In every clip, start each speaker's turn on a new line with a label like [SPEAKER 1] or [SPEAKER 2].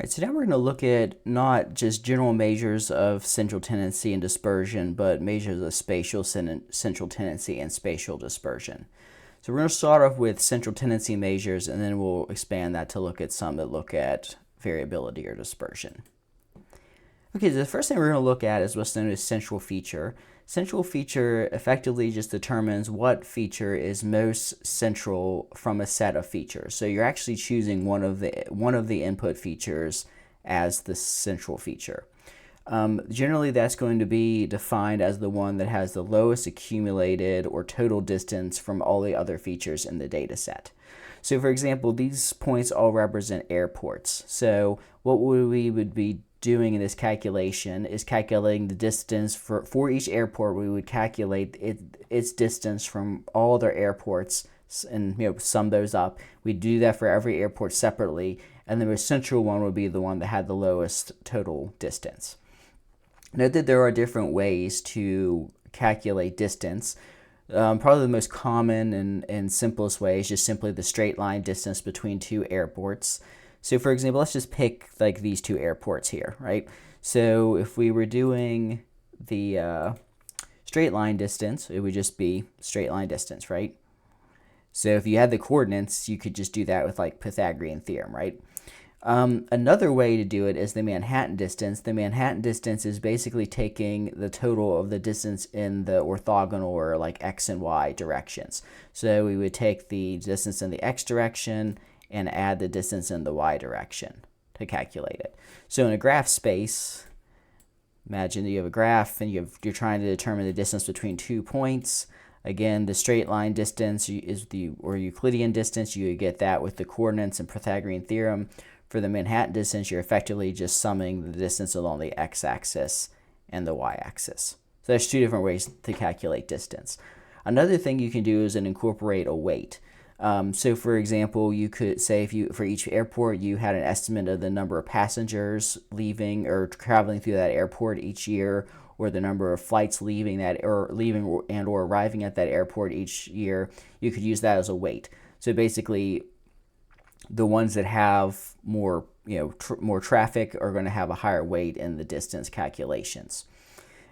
[SPEAKER 1] Alright, so now we're going to look at not just general measures of central tendency and dispersion, but measures of spatial central tendency and spatial dispersion. So we're going to start off with central tendency measures, and then we'll expand that to look at some that look at variability or dispersion. Okay, so the first thing we're going to look at is what's known as central feature. Central feature effectively just determines what feature is most central from a set of features. So you're actually choosing one of the input features as the central feature. Generally, that's going to be defined as the one that has the lowest accumulated or total distance from all the other features in the data set. So for example, these points all represent airports. So what we would be doing in this calculation is calculating the distance for each airport. We would calculate its distance from all other airports and sum those up. We do that for every airport separately, and the most central one would be the one that had the lowest total distance. Note that there are different ways to calculate distance. Probably the most common and simplest way is just simply the straight line distance between two airports. So for example, let's just pick like these two airports here, right? So if we were doing the straight line distance, it would just be straight line distance, right? So if you had the coordinates, you could just do that with like Pythagorean theorem, right? Another way to do it is the Manhattan distance. The Manhattan distance is basically taking the total of the distance in the orthogonal or like x and y directions. So we would take the distance in the x direction and add the distance in the y direction to calculate it. So in a graph space, imagine that you have a graph and you're trying to determine the distance between 2 points. Again, the straight line distance is or Euclidean distance. You get that with the coordinates and Pythagorean theorem. For the Manhattan distance, you're effectively just summing the distance along the x-axis and the y-axis. So there's two different ways to calculate distance. Another thing you can do is incorporate a weight. So for example, you could say if for each airport you had an estimate of the number of passengers leaving or traveling through that airport each year, or the number of flights leaving or arriving at that airport each year, you could use that as a weight. So basically, the ones that have more more traffic are going to have a higher weight in the distance calculations.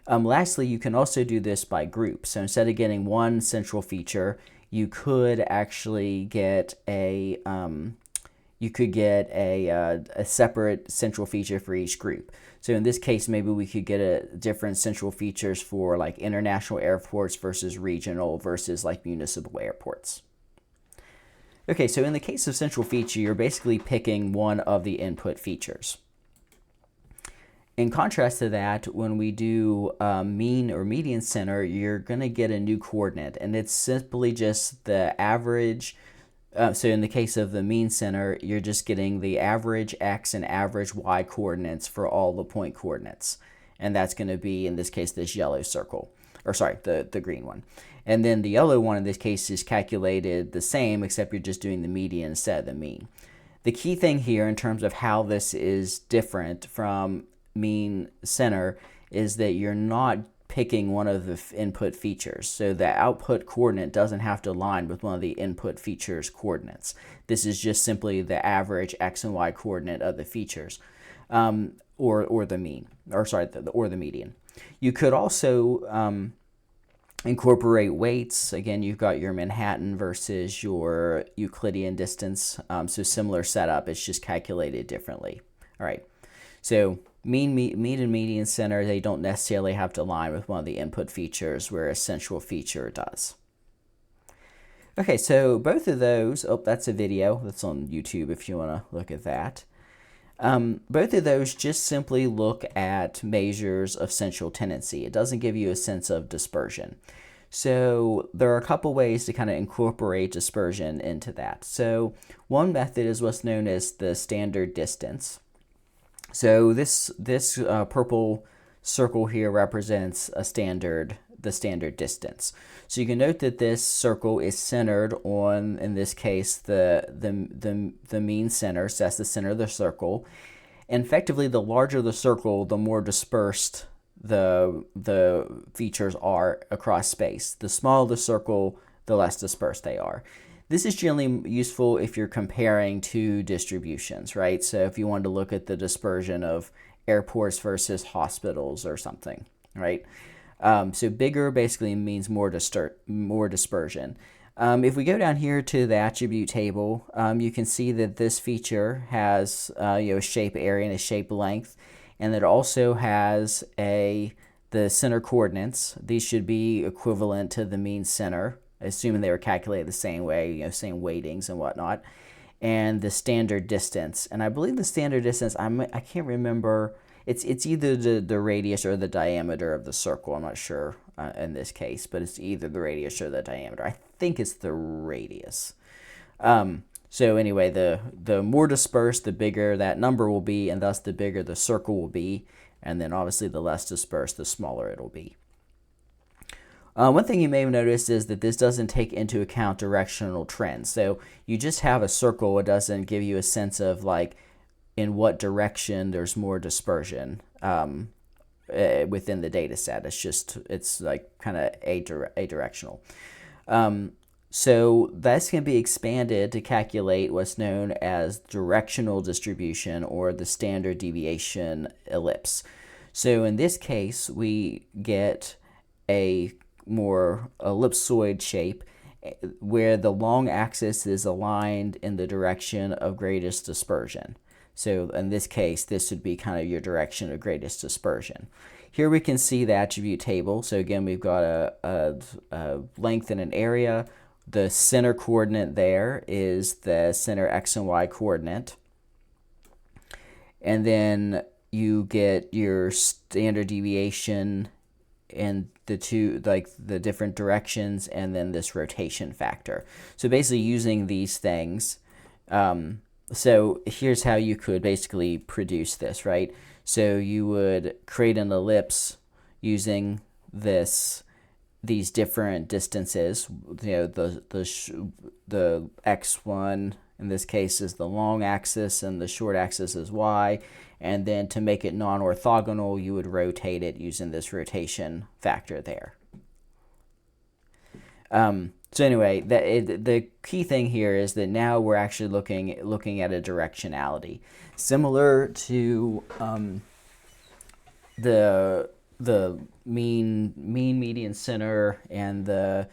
[SPEAKER 1] Lastly, you can also do this by group. So instead of getting one central feature, you could actually get a separate central feature for each group. So in this case, maybe we could get different central features for like international airports versus regional versus like municipal airports. Okay, so in the case of central feature, you're basically picking one of the input features. In contrast to that, when we do mean or median center, you're going to get a new coordinate, and it's simply just the average. So in the case of the mean center, you're just getting the average x and average y coordinates for all the point coordinates. And that's going to be, in this case, this yellow circle, or sorry, the green one. And then the yellow one in this case is calculated the same, except you're just doing the median instead of the mean. The key thing here in terms of how this is different from mean center is that you're not picking one of the input features. So the output coordinate doesn't have to align with one of the input features coordinates. This is just simply the average x and y coordinate of the features, or the mean, or sorry, or the median. You could also incorporate weights. Again, you've got your Manhattan versus your Euclidean distance. So similar setup, it's just calculated differently. All right. So mean and median center, they don't necessarily have to align with one of the input features, whereas central feature does. Okay, so both of those, that's a video that's on YouTube if you want to look at that. Both of those just simply look at measures of central tendency. It doesn't give you a sense of dispersion. So there are a couple ways to kind of incorporate dispersion into that. So one method is what's known as the standard distance. So this purple circle here represents the standard distance. So you can note that this circle is centered on, in this case, the mean center. So that's the center of the circle. And effectively, the larger the circle, the more dispersed the features are across space. The smaller the circle, the less dispersed they are. This is generally useful if you're comparing two distributions, right? So if you wanted to look at the dispersion of airports versus hospitals or something, right? So bigger basically means more dispersion. If we go down here to the attribute table, you can see that this feature has a shape area and a shape length, and it also has the center coordinates. These should be equivalent to the mean center, assuming they were calculated the same way, same weightings and whatnot, and the standard distance. And I believe the standard distance, I can't remember. It's either the radius or the diameter of the circle. I'm not sure in this case, but it's either the radius or the diameter. I think it's the radius. So anyway, the more dispersed, the bigger that number will be, and thus the bigger the circle will be. And then obviously the less dispersed, the smaller it'll be. One thing you may have noticed is that this doesn't take into account directional trends. So you just have a circle. It doesn't give you a sense of like in what direction there's more dispersion within the data set. It's like kind of adirectional. So this can be expanded to calculate what's known as directional distribution or the standard deviation ellipse. So in this case, we get a more ellipsoid shape where the long axis is aligned in the direction of greatest dispersion. So in this case, this would be kind of your direction of greatest dispersion. Here we can see the attribute table. So again, we've got a length and an area. The center coordinate there is the center x and y coordinate. And then you get your standard deviation in the two, like the different directions, and then this rotation factor. So basically using these things, so here's how you could basically produce this, right? So you would create an ellipse using these different distances. The x1 in this case is the long axis and the short axis is y. And then to make it non-orthogonal, you would rotate it using this rotation factor there. So anyway, the key thing here is that now we're actually looking at a directionality, similar to the mean, median, center, and the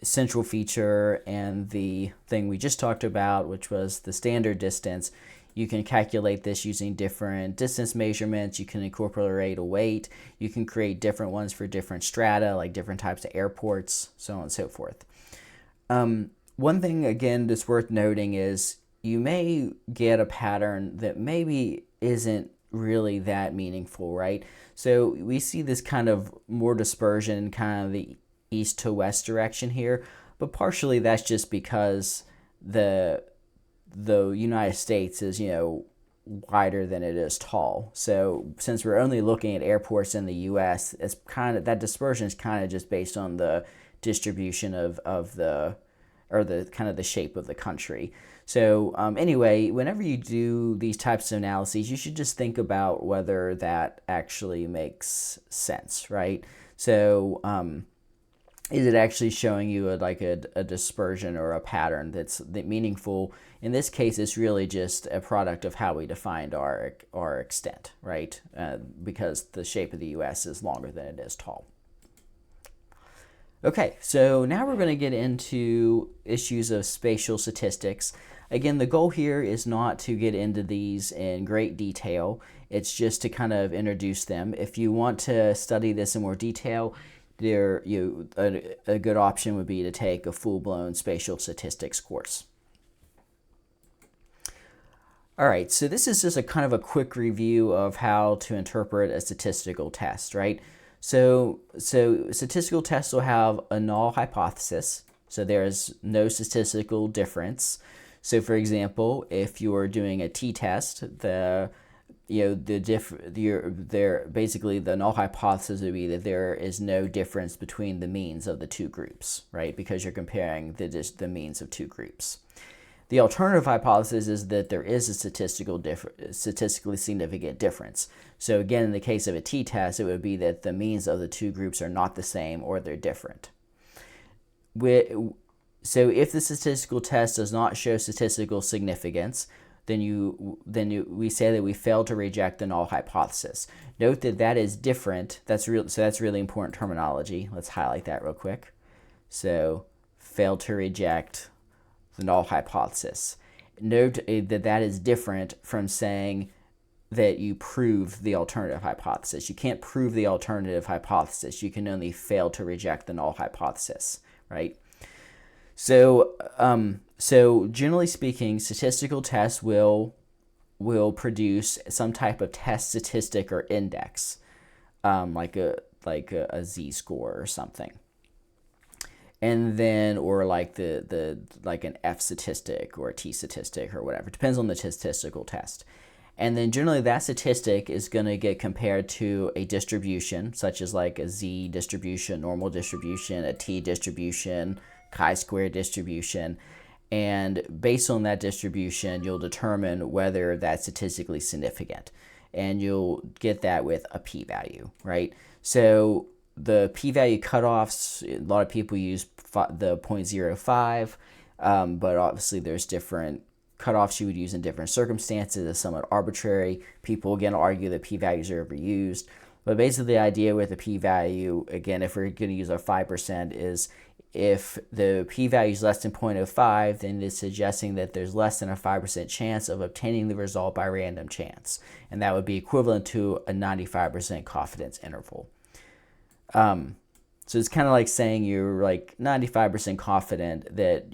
[SPEAKER 1] central feature, and the thing we just talked about, which was the standard distance. You can calculate this using different distance measurements. You can incorporate a weight. You can create different ones for different strata, like different types of airports, so on and so forth. One thing, again, that's worth noting is you may get a pattern that maybe isn't really that meaningful, right? So we see this kind of more dispersion in kind of the east to west direction here, but partially that's just because the United States is, wider than it is tall. So since we're only looking at airports in the U.S., it's kind of, that dispersion is kind of just based on the distribution of the kind of the shape of the country. So anyway, whenever you do these types of analyses, you should just think about whether that actually makes sense, right? So is it actually showing you a dispersion or a pattern that's meaningful? In this case, it's really just a product of how we defined our extent, right? Because the shape of the U.S. is longer than it is tall. Okay, so now we're going to get into issues of spatial statistics. Again, the goal here is not to get into these in great detail. It's just to kind of introduce them. If you want to study this in more detail, a good option would be to take a full-blown spatial statistics course. All right, so this is just a kind of a quick review of how to interpret a statistical test, right? So statistical tests will have a null hypothesis, so there is no statistical difference. So for example, if you are doing a t-test, basically the null hypothesis would be that there is no difference between the means of the two groups, right? Because you're comparing the means of two groups. The alternative hypothesis is that there is a statistically significant difference. So again, in the case of a t-test, it would be that the means of the two groups are not the same or they're different. So if the statistical test does not show statistical significance, then we say that we fail to reject the null hypothesis. Note that that is different. So that's really important terminology. Let's highlight that real quick. So fail to reject the null hypothesis. Note that that is different from saying that you prove the alternative hypothesis. You can't prove the alternative hypothesis. You can only fail to reject the null hypothesis, right? So generally speaking, statistical tests will produce some type of test statistic or index, like a z-score or something, and then or like like an F statistic or a T statistic or whatever. It depends on the statistical test. And then generally that statistic is going to get compared to a distribution, such as like a z distribution, normal distribution, a T distribution, chi-square distribution. And based on that distribution, you'll determine whether that's statistically significant. And you'll get that with a p-value, right? So the p-value cutoffs, a lot of people use the 0.05, but obviously there's different cutoffs you would use in different circumstances. It's somewhat arbitrary. People again argue that p-values are overused, but basically the idea with a p-value, again, if we're going to use our 5%, is if the p-value is less than 0.05, then it's suggesting that there's less than a 5% chance of obtaining the result by random chance, and that would be equivalent to a 95% confidence interval. So it's kind of like saying you're like 95% confident that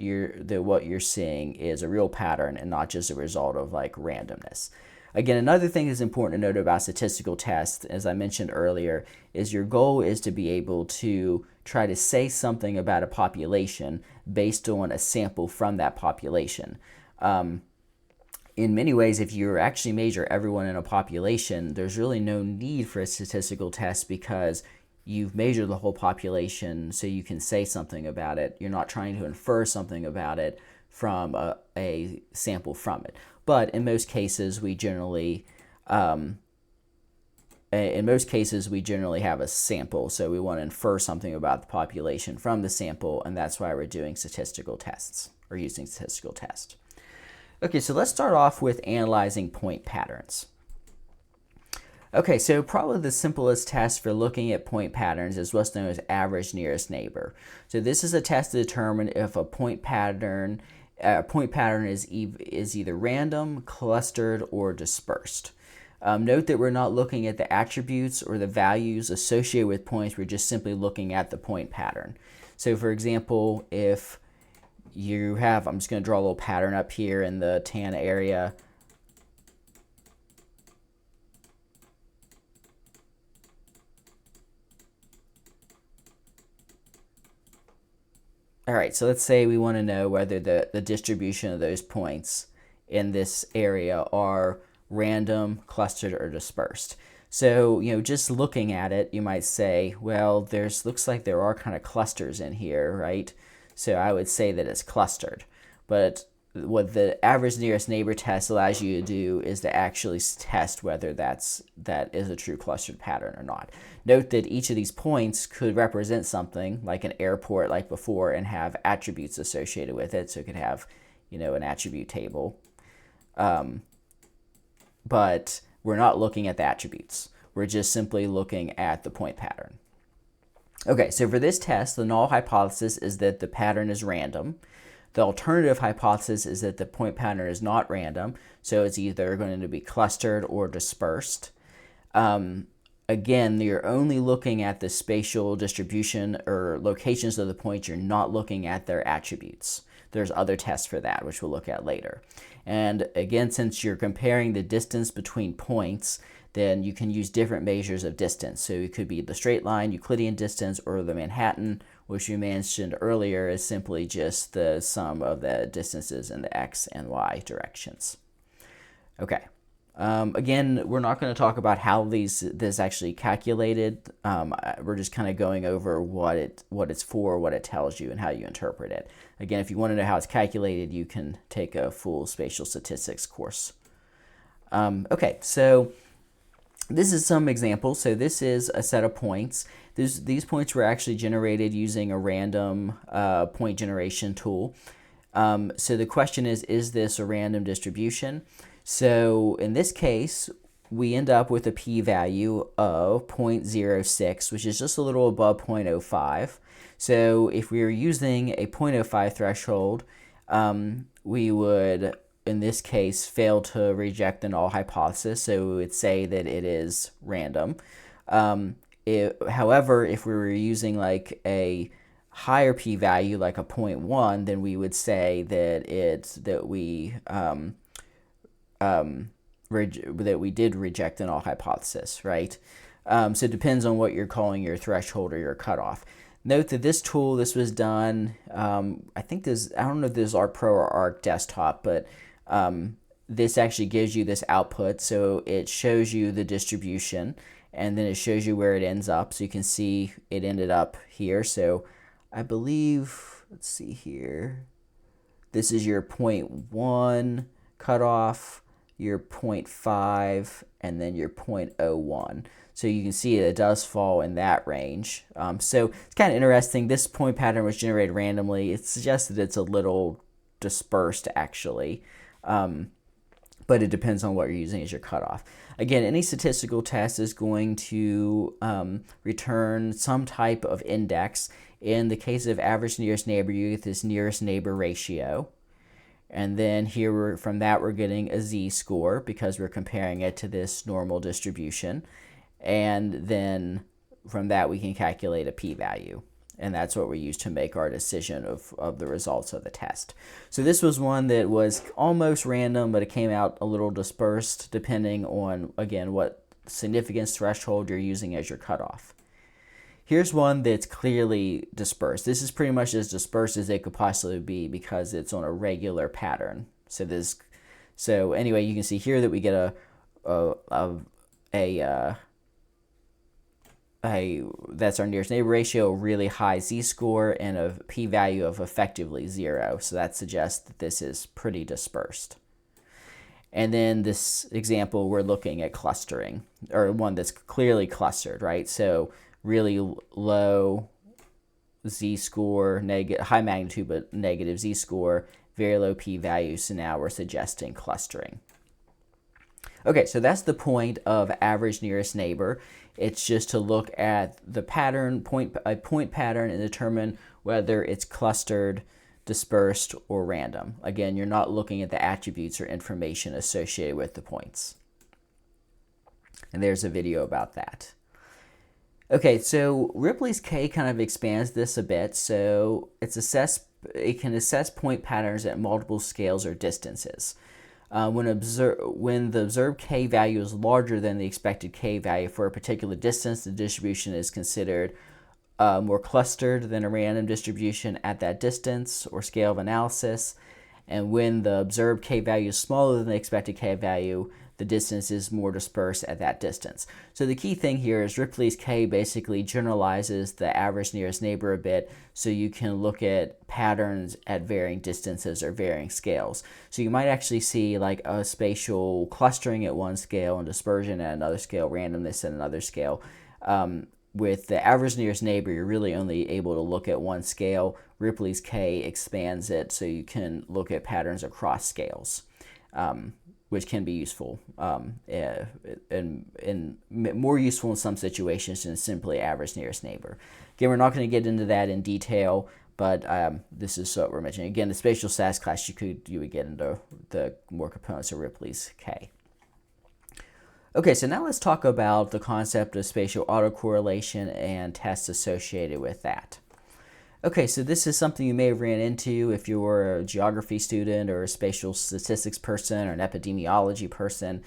[SPEAKER 1] what you're seeing is a real pattern and not just a result of like randomness. Again, another thing that's important to note about statistical tests, as I mentioned earlier, is your goal is to be able to try to say something about a population based on a sample from that population. In many ways, if you actually measure everyone in a population, there's really no need for a statistical test because you've measured the whole population, so you can say something about it. You're not trying to infer something about it from a sample from it. But in most cases, we generally have a sample, so we want to infer something about the population from the sample, and that's why we're doing statistical tests or using statistical tests. Okay, so let's start off with analyzing point patterns. Okay, so probably the simplest test for looking at point patterns is what's known as average nearest neighbor. So this is a test to determine if a point pattern is either random, clustered, or dispersed. Note that we're not looking at the attributes or the values associated with points. We're just simply looking at the point pattern. So for example, if you have, I'm just going to draw a little pattern up here in the tan area. All right, so let's say we want to know whether the distribution of those points in this area are random, clustered, or dispersed. So, just looking at it, you might say, well, looks like there are kind of clusters in here, right? So I would say that it's clustered. But what the average nearest neighbor test allows you to do is to actually test whether that is a true clustered pattern or not. Note that each of these points could represent something like an airport like before and have attributes associated with it. So it could have, an attribute table. But we're not looking at the attributes. We're just simply looking at the point pattern. Okay, so for this test, the null hypothesis is that the pattern is random. The alternative hypothesis is that the point pattern is not random, so it's either going to be clustered or dispersed. Again, you're only looking at the spatial distribution or locations of the points. You're not looking at their attributes. There's other tests for that, which we'll look at later. And again, since you're comparing the distance between points, then you can use different measures of distance. So it could be the straight line, Euclidean distance, or the Manhattan, which we mentioned earlier is simply just the sum of the distances in the x and y directions. Okay. Again, we're not going to talk about how this actually calculated. We're just kind of going over what it's for, what it tells you, and how you interpret it. Again, if you want to know how it's calculated, you can take a full spatial statistics course. Okay, so This is some examples. So this is a set of points. These points were actually generated using a random point generation tool. So the question is this a random distribution? So in this case, we end up with a p-value of 0.06, which is just a little above 0.05. So if we were using a 0.05 threshold, we would, in this case, fail to reject the null hypothesis, so we would say that it is random. However, if we were using like a higher p-value, like a 0.1, then we would say that we did reject the null hypothesis, right? So it depends on what you're calling your threshold or your cutoff. Note that this tool, this was done, I don't know if this is ARC Pro or ARC Desktop, but this actually gives you this output. So it shows you the distribution, and then it shows you where it ends up. So you can see it ended up here. So I believe, let's see here, this is your 0.1 cutoff, your 0.5, and then your 0.01. So you can see it does fall in that range. So it's kind of interesting. This point pattern was generated randomly. It suggests that it's a little dispersed, actually. But it depends on what you're using as your cutoff. Again, any statistical test is going to return some type of index. In the case of average nearest neighbor, you get this nearest neighbor ratio. And then here, from that, we're getting a z-score because we're comparing it to this normal distribution. And then from that, we can calculate a p-value. And that's what we use to make our decision of the results of the test. So this was one that was almost random, but it came out a little dispersed depending on, again, what significance threshold you're using as your cutoff. Here's one that's clearly dispersed. This is pretty much as dispersed as it could possibly be because it's on a regular pattern. So anyway, you can see here that we get that's our nearest neighbor ratio, a really high z-score, and a p-value of effectively 0. So that suggests that this is pretty dispersed. And then this example, we're looking at clustering, or one that's clearly clustered, right? So really low z-score, high magnitude but negative z-score, very low p-value. So now we're suggesting clustering. Okay, so that's the point of average nearest neighbor. It's just to look at the pattern, a point pattern, and determine whether it's clustered, dispersed, or random. Again, you're not looking at the attributes or information associated with the points. And there's a video about that. Okay, so Ripley's K kind of expands this a bit. So it can assess point patterns at multiple scales or distances. When the observed K value is larger than the expected K value for a particular distance, the distribution is considered more clustered than a random distribution at that distance or scale of analysis. And when the observed K value is smaller than the expected K value, the distance is more dispersed at that distance. So the key thing here is Ripley's K basically generalizes the average nearest neighbor a bit, so you can look at patterns at varying distances or varying scales. So you might actually see like a spatial clustering at one scale and dispersion at another scale, randomness at another scale. With the average nearest neighbor, you're really only able to look at one scale. Ripley's K expands it so you can look at patterns across scales. Which can be useful and more useful in some situations than simply average nearest neighbor. Again, we're not going to get into that in detail, but this is what we're mentioning. Again, the spatial SAS class, you would get into the more components of Ripley's K. Okay, so now let's talk about the concept of spatial autocorrelation and tests associated with that. Okay, so this is something you may have ran into if you were a geography student or a spatial statistics person or an epidemiology person.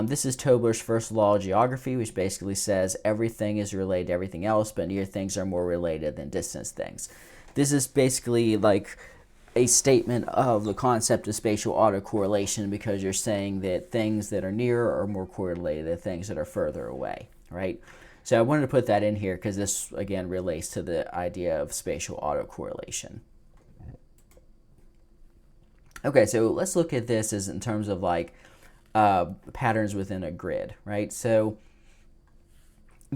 [SPEAKER 1] This is Tobler's first law of geography, which basically says everything is related to everything else, but near things are more related than distant things. This is basically like a statement of the concept of spatial autocorrelation because you're saying that things that are near are more correlated than things that are further away, right? So I wanted to put that in here because this, again, relates to the idea of spatial autocorrelation. Okay, so let's look at this as in terms of like patterns within a grid, right? So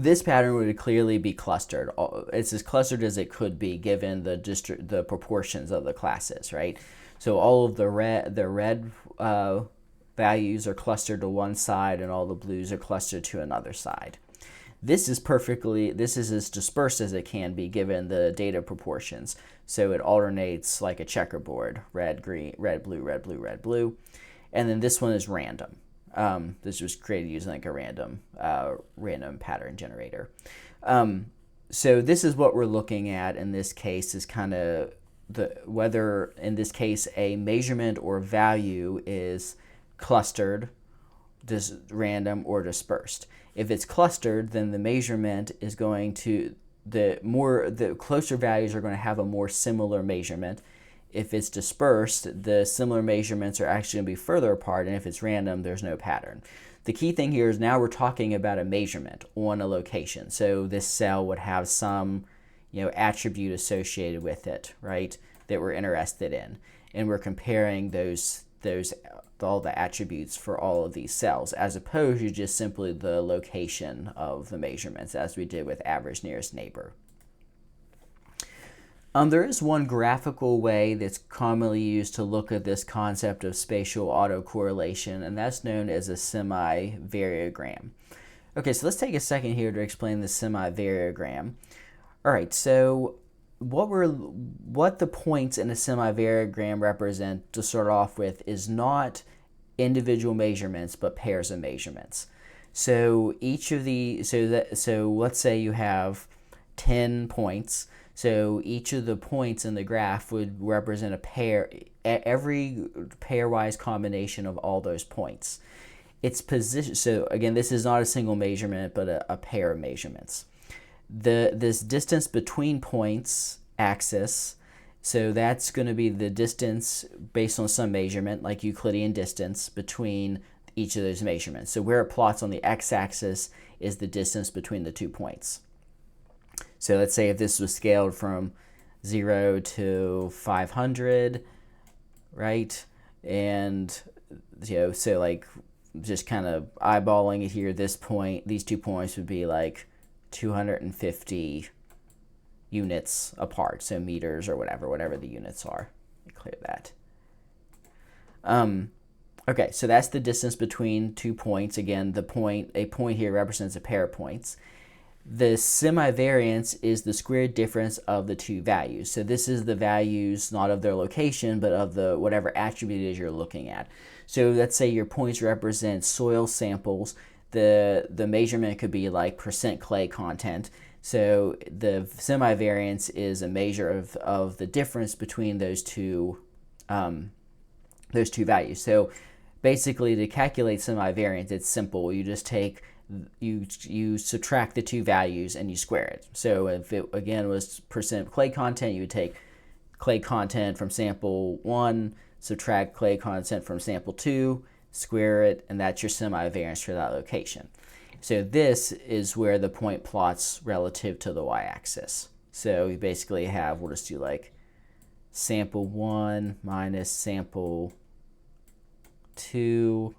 [SPEAKER 1] this pattern would clearly be clustered. It's as clustered as it could be given the proportions of the classes, right? So all of the red values are clustered to one side, and all the blues are clustered to another side. This is as dispersed as it can be given the data proportions. So it alternates like a checkerboard: red, green, red, blue, red, blue, red, blue. And then this one is random. This was created using like a random pattern generator. So this is what we're looking at in this case, is kind of whether in this case a measurement or value is clustered, random, or dispersed. If it's clustered, then the measurement is going to the closer values are going to have a more similar measurement. If it's dispersed, the similar measurements are actually going to be further apart, and if it's random, there's no pattern. The key thing here is now we're talking about a measurement on a location. So this cell would have some, attribute associated with it, right, that we're interested in, and we're comparing those all the attributes for all of these cells, as opposed to just simply the location of the measurements, as we did with average nearest neighbor. There is one graphical way that's commonly used to look at this concept of spatial autocorrelation, and that's known as a semi-variogram. Okay, so let's take a second here to explain the semi-variogram. All right, so what the points in a semi-variogram represent, to start off with, is not individual measurements but pairs of measurements. So each of the so let's say you have 10 points. So each of the points in the graph would represent a pair, every pairwise combination of all those points. Its position. So again, this is not a single measurement, but a pair of measurements. This distance between points axis, so that's going to be the distance based on some measurement, like Euclidean distance, between each of those measurements. So where it plots on the x-axis is the distance between the 2 points. So let's say if this was scaled from 0 to 500, right? And so like just kind of eyeballing it here, these 2 points would be like 250 units apart, so meters or whatever the units are. Let me clear that. Okay, so that's the distance between 2 points. Again, a point here represents a pair of points. The semivariance is the squared difference of the two values. So this is the values not of their location, but of the whatever attribute it is you're looking at. So let's say your points represent soil samples. The measurement could be like percent clay content. So the semivariance is a measure of the difference between those two values. So basically, to calculate semivariance, it's simple. You just take you subtract the two values and you square it. So if it again was percent clay content, you would take clay content from sample 1, subtract clay content from sample 2, square it, and that's your semivariance for that location. So this is where the point plots relative to the y-axis. So you basically have, we'll just do like sample 1 minus sample 2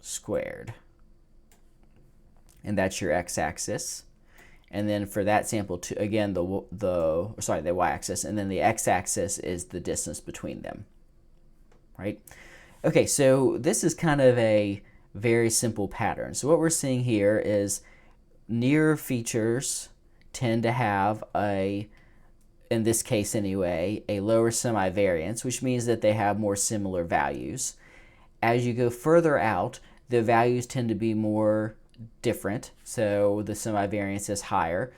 [SPEAKER 1] squared. And that's your x-axis. And then for that sample 2, again, the y-axis, and then the x-axis is the distance between them, right? Okay, so this is kind of a very simple pattern. So what we're seeing here is near features tend to have in this case anyway, a lower semivariance, which means that they have more similar values. As you go further out, the values tend to be more different, so the semivariance is higher,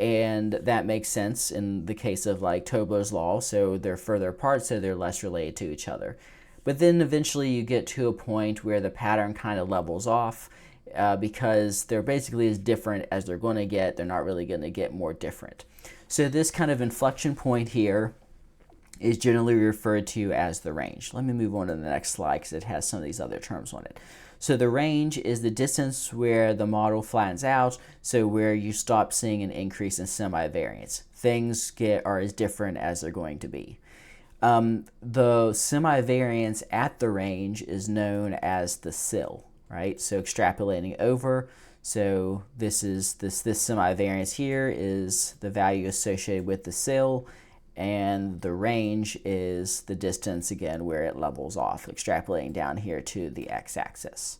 [SPEAKER 1] and that makes sense in the case of like Tobler's law, so they're further apart, so they're less related to each other. But then eventually you get to a point where the pattern kind of levels off because they're basically as different as they're going to get. They're not really going to get more different. So this kind of inflection point here is generally referred to as the range. Let me move on to the next slide because it has some of these other terms on it. So the range is the distance where the model flattens out, so where you stop seeing an increase in semivariance. Things are as different as they're going to be. The semivariance at the range is known as the sill, right? So extrapolating over, so this semivariance here is the value associated with the sill, and the range is the distance, again, where it levels off, extrapolating down here to the x-axis.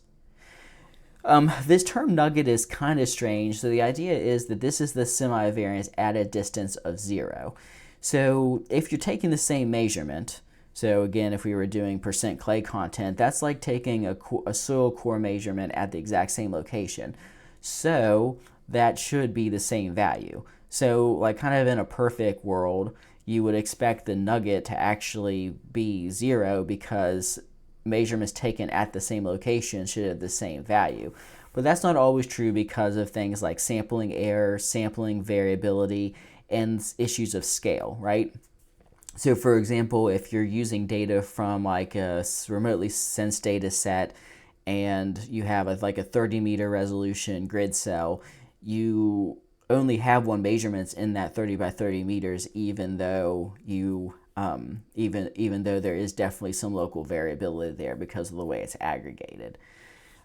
[SPEAKER 1] This term nugget is kind of strange. So the idea is that this is the semivariance at a distance of 0. So if you're taking the same measurement, so again, if we were doing percent clay content, that's like taking a soil core measurement at the exact same location. So that should be the same value. So like kind of in a perfect world, you would expect the nugget to actually be 0 because measurements taken at the same location should have the same value. But that's not always true because of things like sampling error, sampling variability, and issues of scale, right? So for example, if you're using data from like a remotely sensed data set and you have like a 30-meter resolution grid cell, you only have one measurements in that 30 by 30 meters, even though even though there is definitely some local variability there because of the way it's aggregated.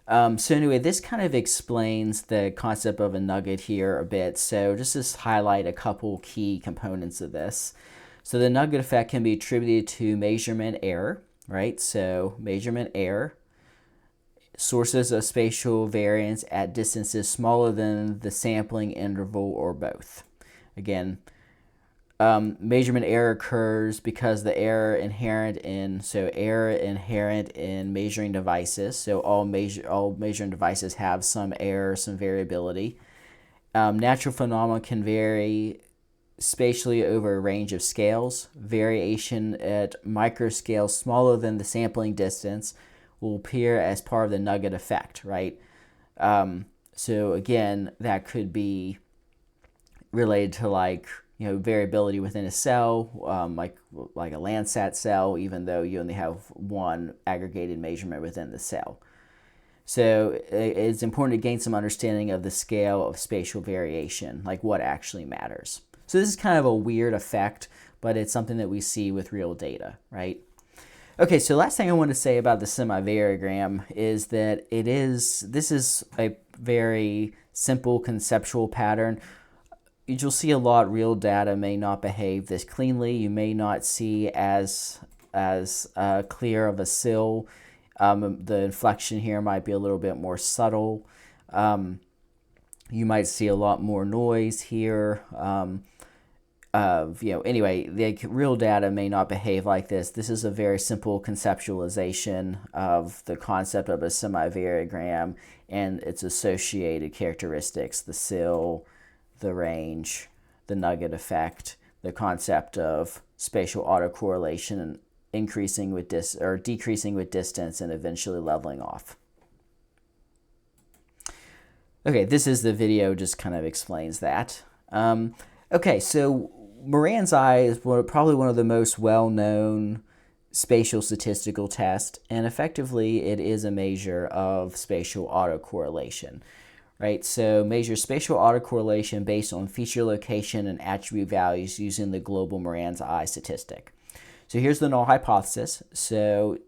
[SPEAKER 1] So anyway, this kind of explains the concept of a nugget here a bit. So just to highlight a couple key components of this. So the nugget effect can be attributed to measurement error, right? So measurement error, sources of spatial variance at distances smaller than the sampling interval, or both. Again, measurement error occurs because the error inherent in measuring devices. So all measuring devices have some error, some variability. Natural phenomena can vary spatially over a range of scales. Variation at microscale smaller than the sampling distance will appear as part of the nugget effect, right? So again, that could be related to like, variability within a cell, like a Landsat cell, even though you only have one aggregated measurement within the cell. So it's important to gain some understanding of the scale of spatial variation, like what actually matters. So this is kind of a weird effect, but it's something that we see with real data, right? Okay, so last thing I want to say about the semivariogram is that this is a very simple conceptual pattern. You'll see a lot real data may not behave this cleanly. You may not see as clear of a sill. The inflection here might be a little bit more subtle. You might see a lot more noise here. Anyway, the real data may not behave like this. This is a very simple conceptualization of the concept of a semivariogram and its associated characteristics, the sill, the range, the nugget effect, the concept of spatial autocorrelation increasing with decreasing with distance and eventually leveling off. Okay, this is the video, just kind of explains that. Okay, so Moran's eye is probably one of the most well-known spatial statistical tests, and effectively it is a measure of spatial autocorrelation. Right, so measure spatial autocorrelation based on feature location and attribute values using the global Moran's eye statistic. So here's the null hypothesis. So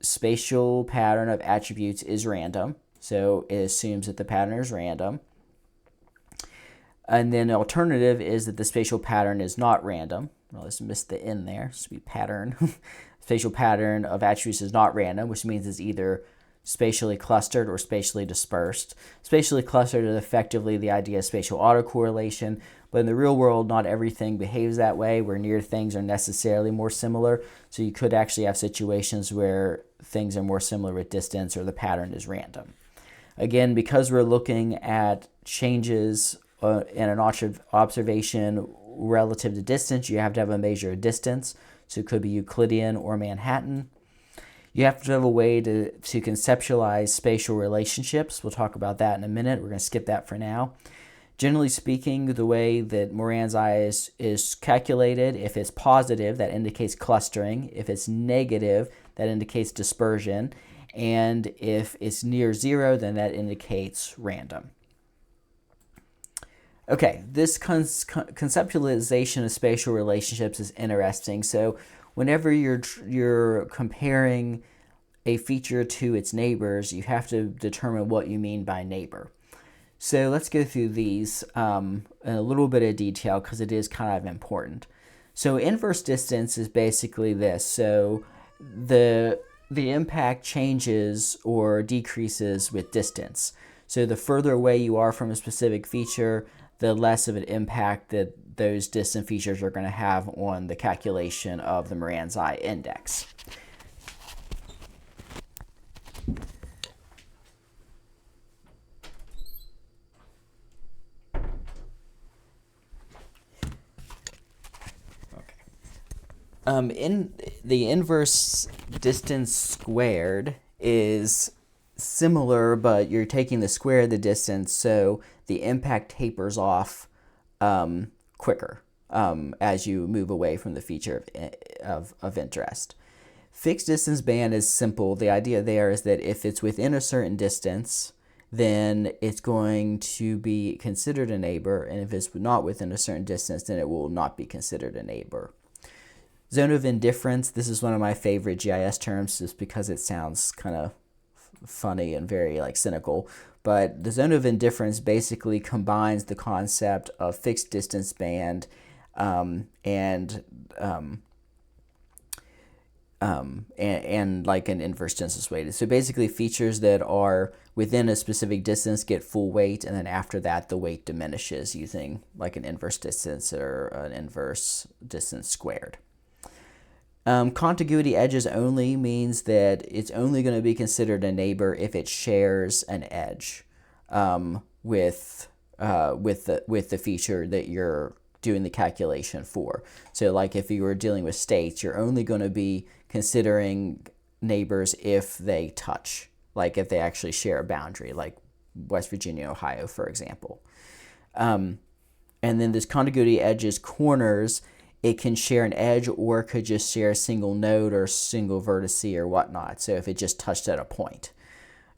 [SPEAKER 1] spatial pattern of attributes is random. So it assumes that the pattern is random. And then the alternative is that the spatial pattern is not random. Well, let's miss the N there. It should be pattern. Spatial pattern of attributes is not random, which means it's either spatially clustered or spatially dispersed. Spatially clustered is effectively the idea of spatial autocorrelation, but in the real world, not everything behaves that way, where near things are necessarily more similar. So you could actually have situations where things are more similar with distance or the pattern is random. Again, because we're looking at changes in an observation relative to distance, you have to have a measure of distance. So it could be Euclidean or Manhattan. You have to have a way to conceptualize spatial relationships. We'll talk about that in a minute. We're going to skip that for now. Generally speaking, the way that Moran's eye is calculated, if it's positive, that indicates clustering. If it's negative, that indicates dispersion. And if it's near 0, then that indicates random. Okay, this conceptualization of spatial relationships is interesting. So whenever you're comparing a feature to its neighbors, you have to determine what you mean by neighbor. So let's go through these in a little bit of detail because it is kind of important. So inverse distance is basically this. So the impact changes or decreases with distance. So the further away you are from a specific feature, the less of an impact that those distant features are going to have on the calculation of the Moran's eye index. In the inverse distance squared is similar, but you're taking the square of the distance, so the impact tapers off quicker as you move away from the feature of interest. Fixed distance band is simple. The idea there is that if it's within a certain distance, then it's going to be considered a neighbor, and if it's not within a certain distance, then it will not be considered a neighbor. Zone of indifference, this is one of my favorite GIS terms just because it sounds kind of funny and very cynical. But the zone of indifference basically combines the concept of fixed distance band and like an inverse distance weighted. So basically features that are within a specific distance get full weight, and then after that the weight diminishes using like an inverse distance or an inverse distance squared. Contiguity edges only means that it's only going to be considered a neighbor if it shares an edge with the feature that you're doing the calculation for. So like if you were dealing with states, you're only going to be considering neighbors if they touch, like if they actually share a boundary, like West Virginia, Ohio, for example. And then this contiguity edges corners, it can share an edge or could just share a single node or single vertice or whatnot. So if it just touched at a point.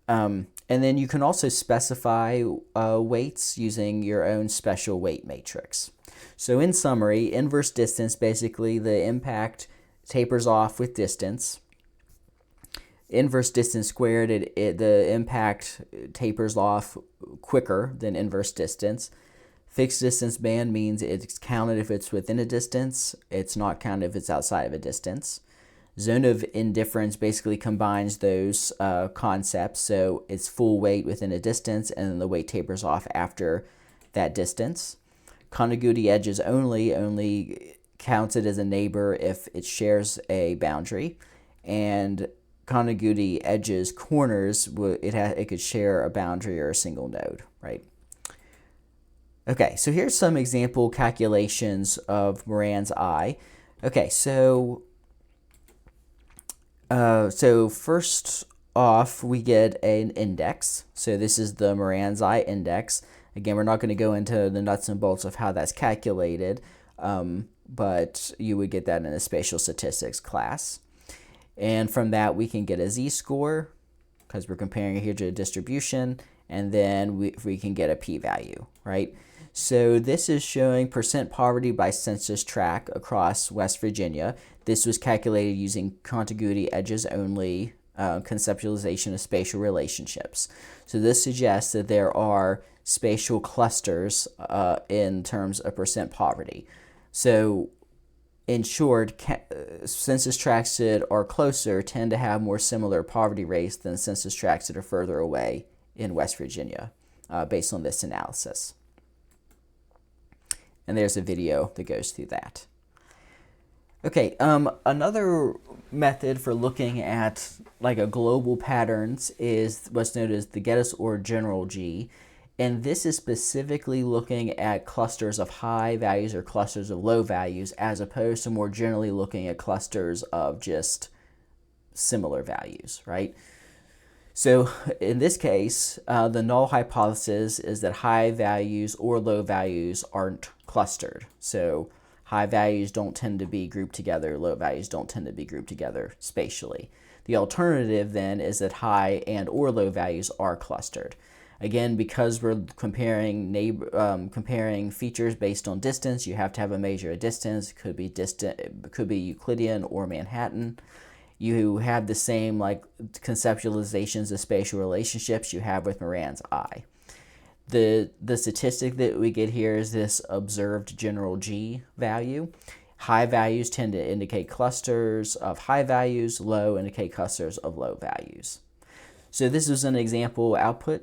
[SPEAKER 1] And then you can also specify weights using your own special weight matrix. So in summary, inverse distance, basically the impact tapers off with distance. Inverse distance squared, the impact tapers off quicker than inverse distance. Fixed distance band means it's counted if it's within a distance. It's not counted if it's outside of a distance. Zone of indifference basically combines those concepts. So it's full weight within a distance, and then the weight tapers off after that distance. Contiguity edges only counts it as a neighbor if it shares a boundary. And contiguity edges corners, it could share a boundary or a single node, right? Okay, so here's some example calculations of Moran's eye. Okay, so first off, we get an index. So this is the Moran's eye index. Again, we're not going to go into the nuts and bolts of how that's calculated, but you would get that in a spatial statistics class. And from that, we can get a z-score, because we're comparing it here to a distribution, and then we can get a p-value, right? So this is showing percent poverty by census tract across West Virginia. This was calculated using contiguity edges only conceptualization of spatial relationships. So this suggests that there are spatial clusters in terms of percent poverty. So in short, census tracts that are closer tend to have more similar poverty rates than census tracts that are further away in West Virginia, based on this analysis. And there's a video that goes through that. Okay, another method for looking at like a global patterns is what's known as the Geddes or general G. And this is specifically looking at clusters of high values or clusters of low values, as opposed to more generally looking at clusters of just similar values, right? So in this case, the null hypothesis is that high values or low values aren't clustered. So high values don't tend to be grouped together, low values don't tend to be grouped together spatially. The alternative then is that high and or low values are clustered. Again, because we're comparing features based on distance, you have to have a measure of distance. It could be Euclidean or Manhattan. you have the same like conceptualizations of spatial relationships you have with Moran's eye. The statistic that we get here is this observed general G value. High values tend to indicate clusters of high values, low indicate clusters of low values. So this is an example output,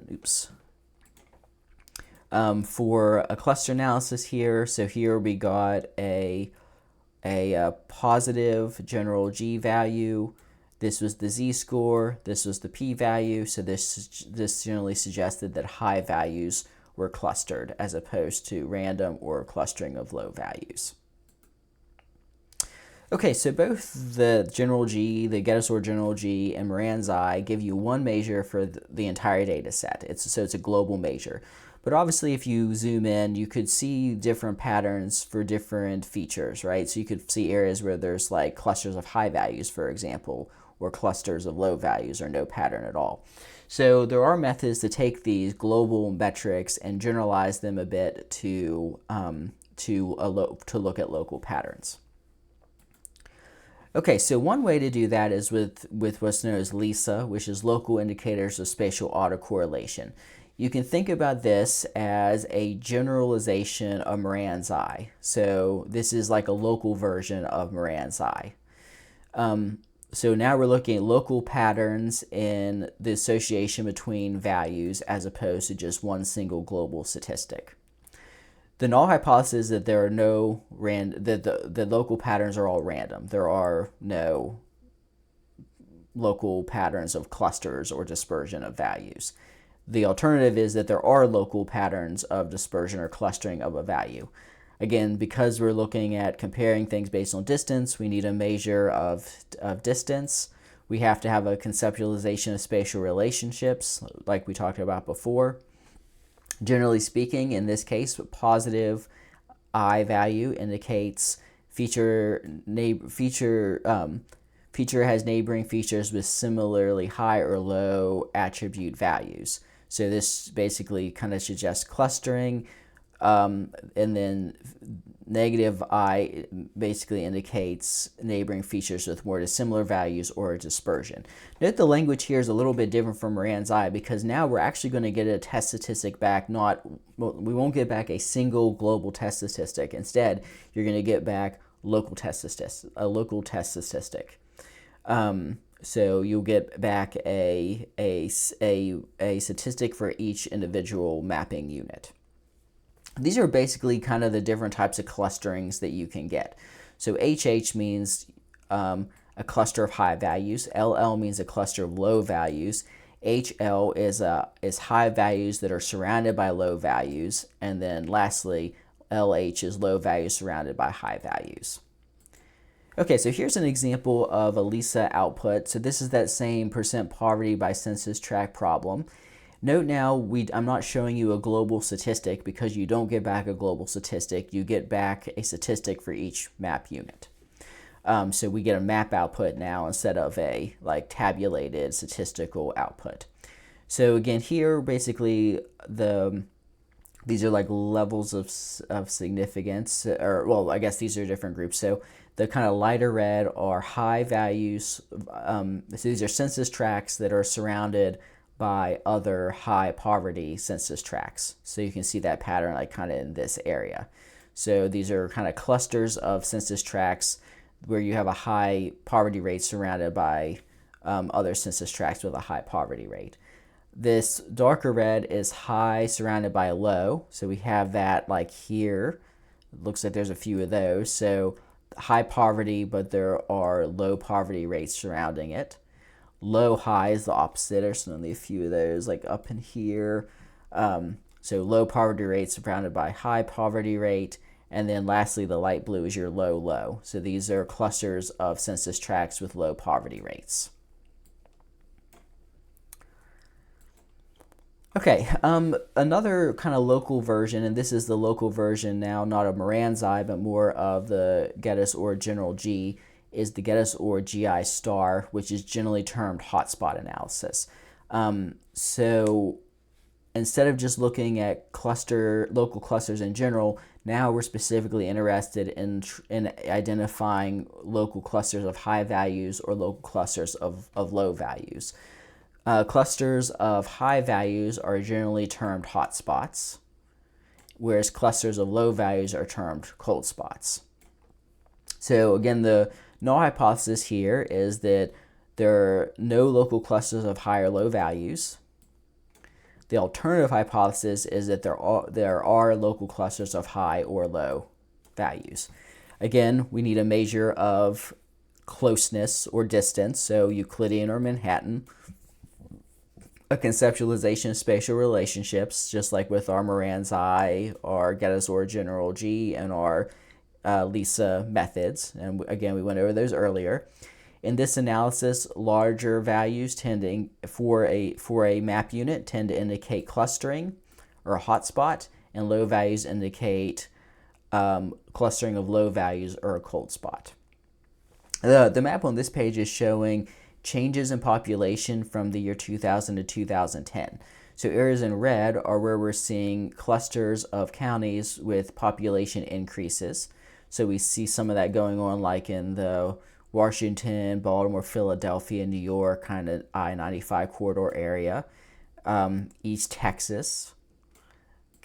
[SPEAKER 1] for a cluster analysis here. So here we got a positive general G value. This was the z-score. This was the p-value. So this generally suggested that high values were clustered as opposed to random or clustering of low values. Okay, so both the general G, the Gettysord general G, and Moran's eye give you one measure for the entire data set. So it's a global measure. But obviously, if you zoom in, you could see different patterns for different features, right? So you could see areas where there's like clusters of high values, for example, or clusters of low values, or no pattern at all. So there are methods to take these global metrics and generalize them a bit to look at local patterns. Okay, so one way to do that is with what's known as LISA, which is local indicators of spatial autocorrelation. You can think about this as a generalization of Moran's eye. So this is like a local version of Moran's eye. So now we're looking at local patterns in the association between values as opposed to just one single global statistic. The null hypothesis is that there are no the local patterns are all random. There are no local patterns of clusters or dispersion of values. The alternative is that there are local patterns of dispersion or clustering of a value. Again, because we're looking at comparing things based on distance, we need a measure of distance. We have to have a conceptualization of spatial relationships, like we talked about before. Generally speaking, in this case, positive I value indicates feature has neighboring features with similarly high or low attribute values. So this basically kind of suggests clustering, and then negative I basically indicates neighboring features with more dissimilar values or a dispersion. Note the language here is a little bit different from Moran's eye because now we're actually going to get a test statistic back. We won't get back a single global test statistic. Instead, you're going to get back a local test statistic. So you'll get back a statistic for each individual mapping unit. These are basically kind of the different types of clusterings that you can get. So HH means a cluster of high values. LL means a cluster of low values. HL is high values that are surrounded by low values. And then lastly, LH is low values surrounded by high values. Okay, so here's an example of a LISA output. So this is that same percent poverty by census tract problem. Note now, I'm not showing you a global statistic because you don't get back a global statistic. You get back a statistic for each map unit. So we get a map output now instead of a tabulated statistical output. So again, here basically these are like levels of significance, or well, I guess these are different groups. So the kind of lighter red are high values. So these are census tracts that are surrounded by other high poverty census tracts. So you can see that pattern like kind of in this area. So these are kind of clusters of census tracts where you have a high poverty rate surrounded by other census tracts with a high poverty rate. This darker red is high surrounded by low. So we have that like here. It looks like there's a few of those. So high poverty, but there are low poverty rates surrounding it. Low high is the opposite. There's only a few of those like up in here. So low poverty rate surrounded by high poverty rate. And then lastly, the light blue is your low low. So these are clusters of census tracts with low poverty rates. Okay, another kind of local version, and this is the local version now, not of Moran's eye, but more of the Gettysord general G, is the Gettysord GI star, which is generally termed hotspot analysis. So instead of just looking at local clusters in general, now we're specifically interested in identifying local clusters of high values or local clusters of low values. Clusters of high values are generally termed hotspots, whereas clusters of low values are termed cold spots. So again, the null hypothesis here is that there are no local clusters of high or low values. The alternative hypothesis is that there are local clusters of high or low values. Again, we need a measure of closeness or distance, so Euclidean or Manhattan, a conceptualization of spatial relationships, just like with our Moran's I, our Getazor general G, and our Lisa methods. And again, we went over those earlier. In this analysis, larger values for a map unit tend to indicate clustering or a hotspot, and low values indicate clustering of low values or a cold spot. The map on this page is showing changes in population from the year 2000 to 2010. So areas in red are where we're seeing clusters of counties with population increases. So we see some of that going on like in the Washington, Baltimore, Philadelphia, New York, kind of I-95 corridor area. East Texas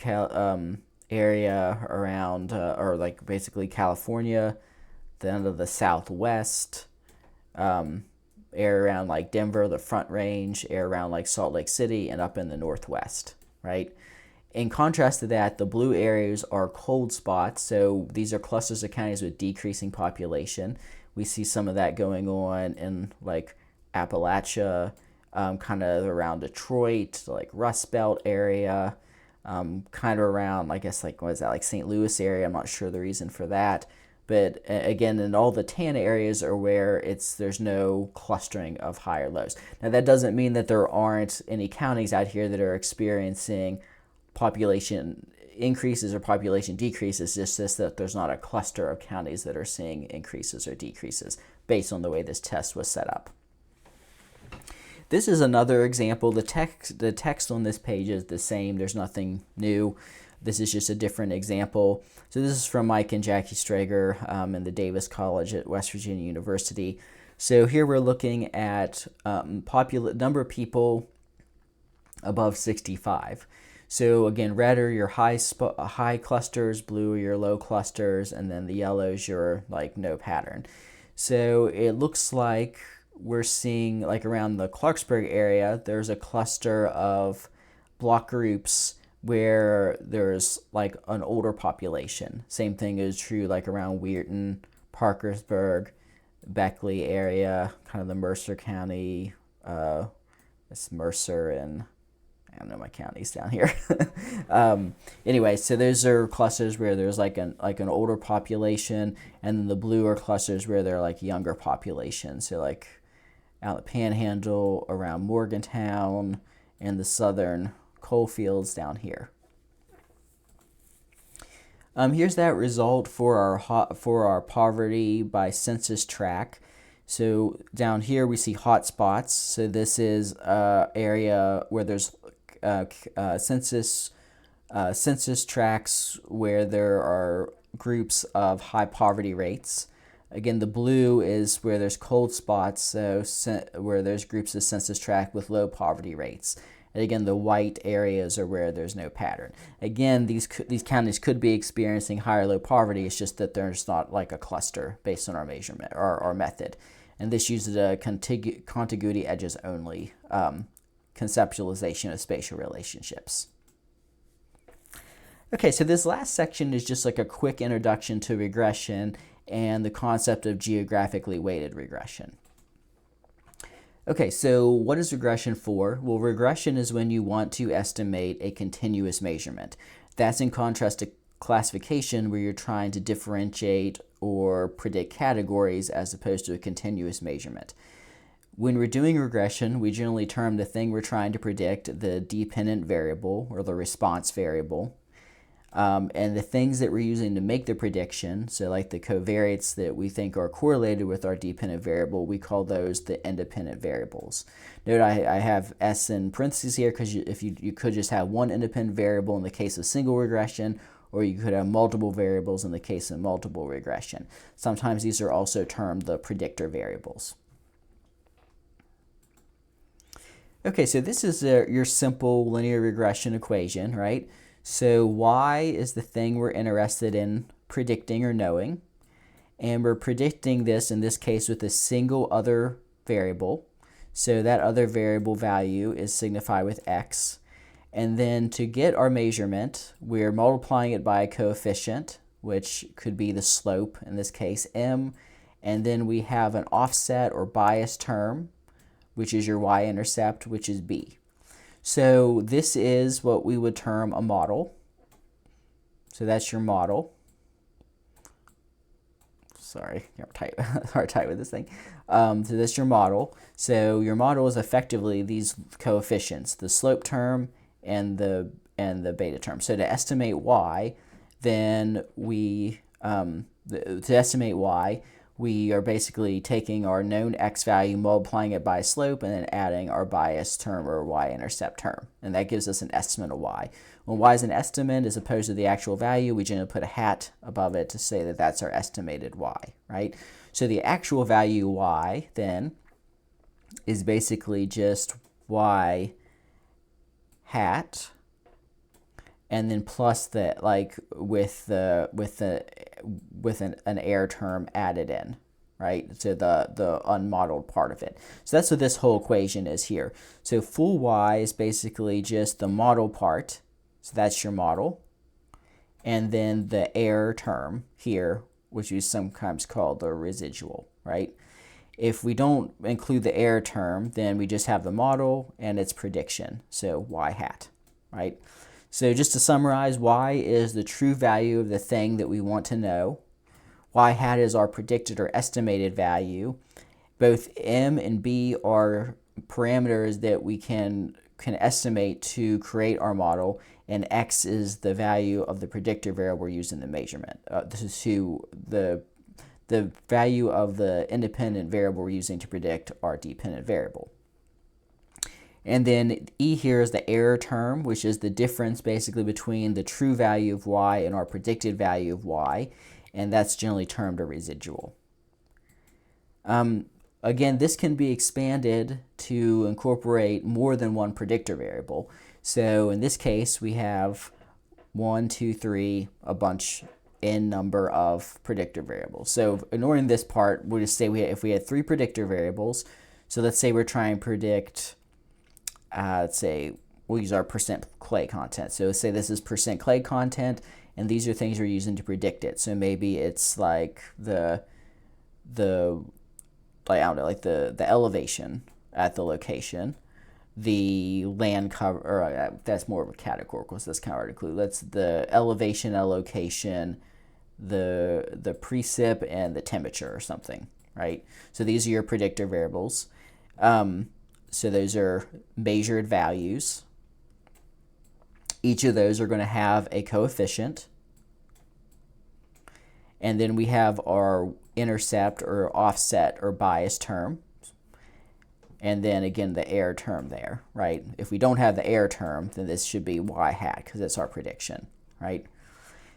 [SPEAKER 1] area around, or like basically California, the end of the Southwest, area around like Denver, the Front Range, area around like Salt Lake City, and up in the Northwest, right? In contrast to that, the blue areas are cold spots. So these are clusters of counties with decreasing population. We see some of that going on in like Appalachia, kind of around Detroit, like Rust Belt area, kind of around, I guess, like, what is that, like St. Louis area. I'm not sure the reason for that. But again, in all the tan areas are where there's no clustering of high or lows. Now, that doesn't mean that there aren't any counties out here that are experiencing population increases or population decreases. It's just that there's not a cluster of counties that are seeing increases or decreases based on the way this test was set up. This is another example. The text on this page is the same. There's nothing new. This is just a different example. So this is from Mike and Jackie Strager in the Davis College at West Virginia University. So here we're looking at number of people above 65. So again, red are your high clusters, blue are your low clusters, and then the yellow's your like no pattern. So it looks like we're seeing like around the Clarksburg area, there's a cluster of block groups where there's like an older population. Same thing is true like around Weirton, Parkersburg, Beckley area, kind of the Mercer County, it's Mercer and I don't know my counties down here. Anyway, so those are clusters where there's like an older population, and then the blue are clusters where they're like younger population. So like out the Panhandle, around Morgantown, and the southern coal fields down here. Here's that result for our poverty by census tract. So down here we see hot spots. So this is area where there's census tracts where there are groups of high poverty rates. Again, the blue is where there's cold spots, so where there's groups of census tract with low poverty rates. And again, the white areas are where there's no pattern. Again, these counties could be experiencing high or low poverty. It's just that there's not like a cluster based on our measurement or our method. And this uses a contiguity edges only conceptualization of spatial relationships. Okay, so this last section is just like a quick introduction to regression and the concept of geographically weighted regression. Okay, so what is regression for? Well, regression is when you want to estimate a continuous measurement. That's in contrast to classification, where you're trying to differentiate or predict categories as opposed to a continuous measurement. When we're doing regression, we generally term the thing we're trying to predict the dependent variable or the response variable. And the things that we're using to make the prediction, so like the covariates that we think are correlated with our dependent variable, we call those the independent variables. Note I have S in parentheses here because if you could just have one independent variable in the case of single regression, or you could have multiple variables in the case of multiple regression. Sometimes these are also termed the predictor variables. Okay, so this is your simple linear regression equation, right? So y is the thing we're interested in predicting or knowing, and we're predicting this, in this case, with a single other variable. So that other variable value is signified with x. And then to get our measurement, we're multiplying it by a coefficient, which could be the slope, in this case m, and then we have an offset or bias term, which is your y-intercept, which is b. So this is what we would term a model. So that's your model. Sorry, hard to type with this thing. So that's your model. So your model is effectively these coefficients, the slope term and the beta term. So to estimate y, then we we are basically taking our known x value, multiplying it by slope, and then adding our bias term or y-intercept term. And that gives us an estimate of y. When y is an estimate as opposed to the actual value, we generally put a hat above it to say that that's our estimated y, right? So the actual value y then is basically just y hat, and then plus the, like, with an error term added in, right, to the unmodeled part of it. So that's what this whole equation is here. So full y is basically just the model part, so that's your model, and then the error term here, which is sometimes called the residual, right? If we don't include the error term, then we just have the model and its prediction, so y hat, right? So just to summarize, y is the true value of the thing that we want to know. Y hat is our predicted or estimated value. Both m and b are parameters that we can estimate to create our model, and x is the value of the predictor variable we're using the measurement. This is the value of the independent variable we're using to predict our dependent variable. And then E here is the error term, which is the difference basically between the true value of y and our predicted value of y, and that's generally termed a residual. Again, this can be expanded to incorporate more than one predictor variable. So in this case, we have 1, 2, 3, a bunch, n number of predictor variables. So ignoring this part, we'll just say if we had 3 predictor variables, so let's say we're trying to predict, let's say we'll use our percent clay content. So let's say this is percent clay content, and these are things we're using to predict it. So maybe it's like the I don't know, like the elevation at the location, the land cover, or that's more of a categorical, so that's kind of hard to include. That's the elevation at location, the precip, and the temperature or something, right? So these are your predictor variables. So those are measured values. Each of those are going to have a coefficient. And then we have our intercept or offset or bias term. And then again, the error term there, right? If we don't have the error term, then this should be y hat because it's our prediction, right?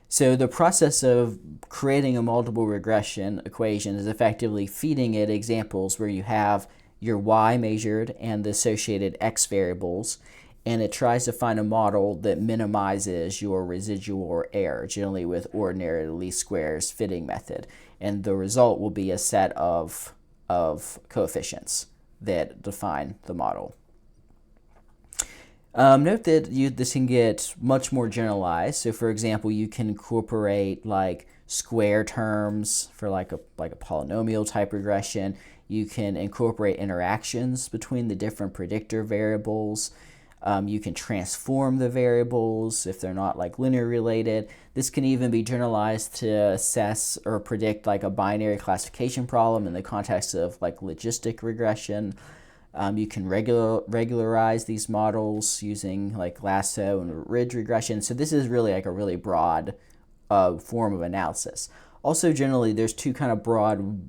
[SPEAKER 1] So the process of creating a multiple regression equation is effectively feeding it examples where you have your y measured and the associated x variables, and it tries to find a model that minimizes your residual or error, generally with ordinary least squares fitting method. And the result will be a set of coefficients that define the model. Note that this can get much more generalized. So for example, you can incorporate like square terms for like a polynomial type regression. You can incorporate interactions between the different predictor variables. You can transform the variables if they're not like linear related. This can even be generalized to assess or predict like a binary classification problem in the context of like logistic regression. You can regularize these models using like lasso and ridge regression. So this is really like a really broad form of analysis. Also, generally, there's two kind of broad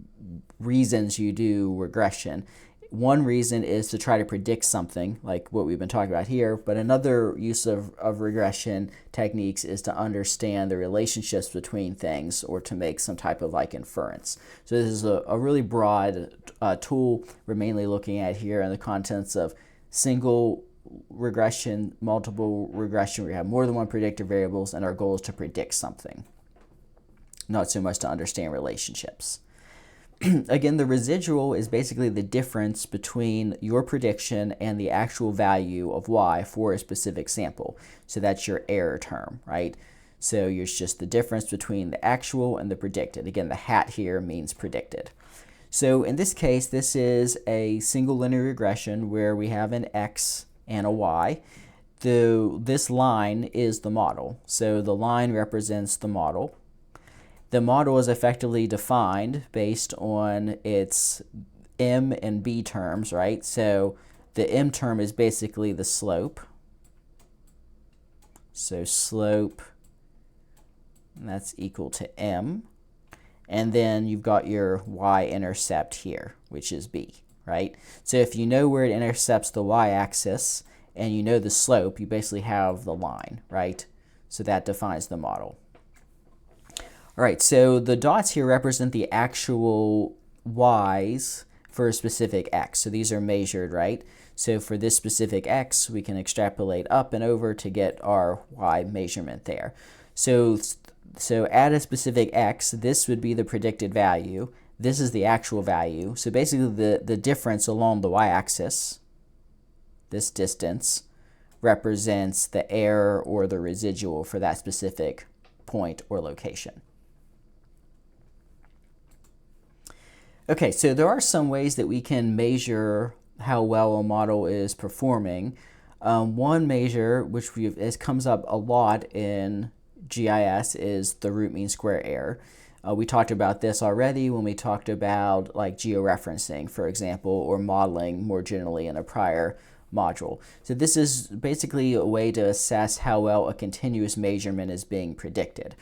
[SPEAKER 1] reasons you do regression. One reason is to try to predict something, like what we've been talking about here, but another use of regression techniques is to understand the relationships between things or to make some type of like inference. So this is a really broad tool we're mainly looking at here in the contents of single regression, multiple regression, where you have more than one predictor variables, and our goal is to predict something, not so much to understand relationships. Again, the residual is basically the difference between your prediction and the actual value of y for a specific sample. So that's your error term, right? So it's just the difference between the actual and the predicted. Again, the hat here means predicted. So in this case, this is a single linear regression where we have an x and a y. This line is the model. So the line represents the model. The model is effectively defined based on its m and b terms, right? So the m term is basically the slope. So slope, that's equal to m. And then you've got your y-intercept here, which is b, right? So if you know where it intercepts the y-axis and you know the slope, you basically have the line, right? So that defines the model. All right, so the dots here represent the actual y's for a specific x. So these are measured, right? So for this specific x, we can extrapolate up and over to get our y measurement there. So at a specific x, this would be the predicted value. This is the actual value. So basically the difference along the y-axis, this distance, represents the error or the residual for that specific point or location. Okay, so there are some ways that we can measure how well a model is performing. One measure, which comes up a lot in GIS, is the root mean square error. We talked about this already when we talked about like georeferencing, for example, or modeling more generally in a prior module. So this is basically a way to assess how well a continuous measurement is being predicted.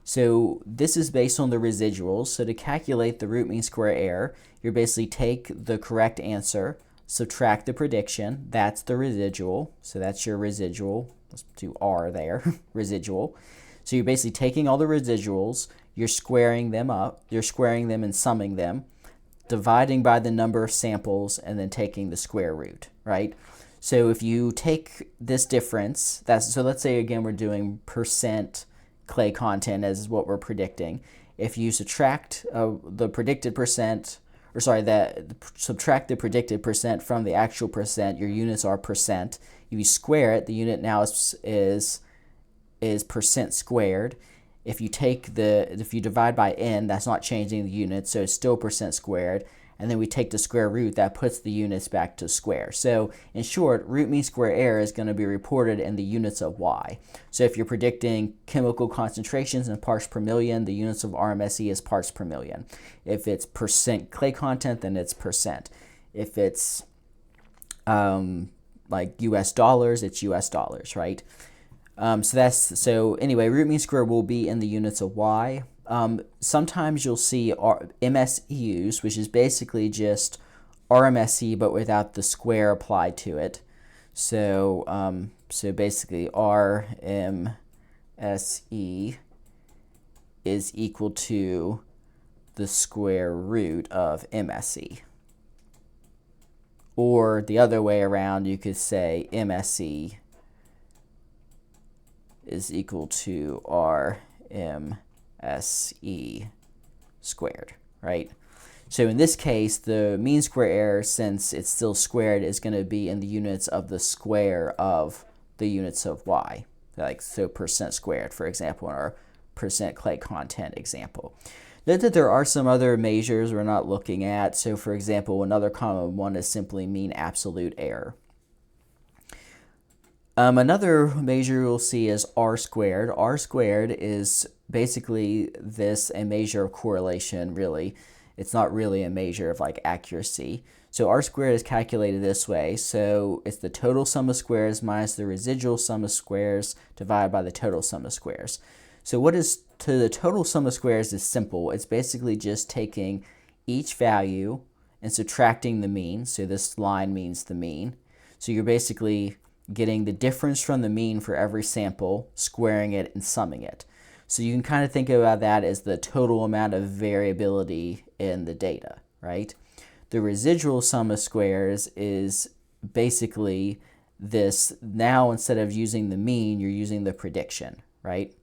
[SPEAKER 1] So this is based on the residuals. So to calculate the root mean square error, you basically take the correct answer, subtract the prediction, that's the residual. So that's your residual. Let's do R there, residual. So you're basically taking all the residuals, you're squaring them up, you're squaring them and summing them, dividing by the number of samples, and then taking the square root, right? So if you take this difference, so let's say again we're doing percent clay content as what we're predicting. If you subtract the predicted percent, subtract the predicted percent from the actual percent, your units are percent. If you square it, the unit now is percent squared. If you divide by n, that's not changing the unit, so it's still percent squared. And then we take the square root, that puts the units back to square. So in short, root mean square error is going to be reported in the units of y. So if you're predicting chemical concentrations in parts per million, the units of RMSE is parts per million. If it's percent clay content, then it's percent. If it's like US dollars, it's US dollars, right? So anyway, root mean square will be in the units of y. Sometimes you'll see MSEUs, which is basically just RMSE but without the square applied to it. So basically RMSE is equal to the square root of MSE. Or the other way around, you could say MSE is equal to RMSE squared, right? So in this case, the mean square error, since it's still squared, is going to be in the units of the square of the units of y. Like, so percent squared, for example, in our percent clay content example. Note that there are some other measures we're not looking at. So for example, another common one is simply mean absolute error. Another measure you'll see is R squared. R squared is basically a measure of correlation, really. It's not really a measure of like accuracy. So r squared is calculated this way. So it's the total sum of squares minus the residual sum of squares divided by the total sum of squares. So what is to the total sum of squares is simple. It's basically just taking each value and subtracting the mean. So this line means the mean. So you're basically getting the difference from the mean for every sample, squaring it and summing it. So you can kind of think about that as the total amount of variability in the data, right? The residual sum of squares is basically this. Now instead of using the mean, you're using the prediction, right?